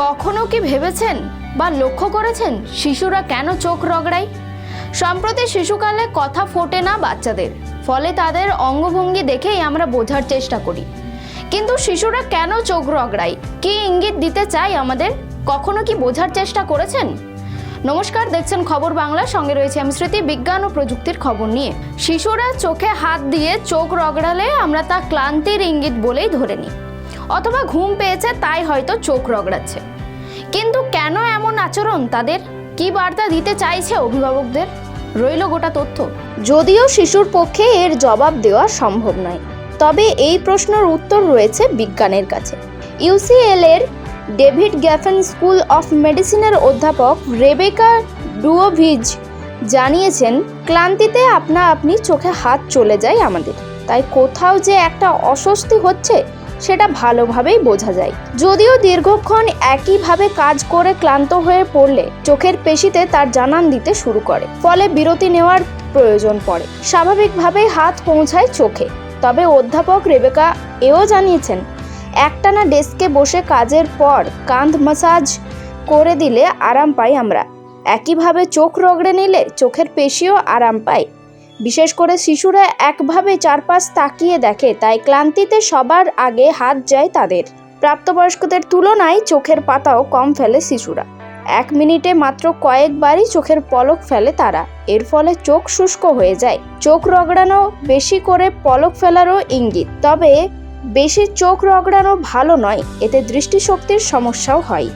কখনো কি ভেবেছেন বা লক্ষ্য করেছেন শিশুরা কেন চোখ রগড়ায়? সম্প্রতি শিশুকালে কথা ফোটে না বাচ্চাদের, ফলে তাদের অঙ্গভঙ্গি দেখেই আমরা বোঝার চেষ্টা করি। কিন্তু শিশুরা কেন চোখ রগড়ায়, কি ইঙ্গিত দিতে চায় আমাদের, কখনো কি বোঝার চেষ্টা করেছেন? নমস্কার, দেখছেন খবর বাংলা, সঙ্গে রয়েছে আমি স্মৃতি। বিজ্ঞান ও প্রযুক্তির খবর নিয়ে। শিশুরা চোখে হাত দিয়ে চোখ রগড়ালে আমরা তা ক্লান্তির ইঙ্গিত বলেই ধরে নিই, অথবা ঘুম পেয়েছে তাই হয়তো চোখ রগড়াচ্ছে। কিন্তু কেন এমন আচরণ তাদের? কি বার্তা দিতে চাইছে অভিভাবকদের? রইল গোটা তথ্য। যদিও শিশুর পক্ষে এর জবাব দেওয়া সম্ভব নয়, তবে এই প্রশ্নের উত্তর রয়েছে বিজ্ঞানের কাছে। ইউসিএল এর ডেভিড গ্যাফেন স্কুল অফ মেডিসিনের অধ্যাপক রেবেকা ডুওভিজ জানিয়েছেন, ক্লান্তিতে আপনা আপনি চোখে হাত চলে যায় আমাদের, তাই কোথাও যে একটা অস্বস্তি হচ্ছে সেটা ভালোভাবেই বোঝা যায়। যদিও দীর্ঘক্ষণ একইভাবে কাজ করে ক্লান্ত হয়ে পড়লে চোখের পেশিতে তার জানান দিতে শুরু করে, ফলে বিরতি নেওয়ার প্রয়োজন পড়ে। স্বাভাবিকভাবেই হাত পৌঁছায় চোখে। তবে অধ্যাপক রেবেকা এও জানিয়েছেন, একটানা ডেস্কে বসে কাজের পর কাঁধ ম্যাসাজ করে দিলে আরাম পাই আমরা। একইভাবে চোখ রগড়ে নিলে চোখের পেশিও আরাম পায়। বিশেষ করে শিশুরা একভাবে চারপাশ তাকিয়ে দেখে, তাই ক্লান্তিতে সবার আগে হাত যায় তাদের। প্রাপ্তবয়স্কদের তুলনায় চোখের পাতাও কম ফেলে শিশুরা। 1 মিনিটে মাত্র কয়েকবারই চোখের পলক ফেলে তারা। এর ফলে চোখ শুষ্ক হয়ে যায়। চোখ রগড়ানো বেশি করে পলক ফেলারও ইঙ্গিত। তবে বেশি চোখ রগড়ানো ভালো নয়, এতে দৃষ্টিশক্তির সমস্যাও হয়।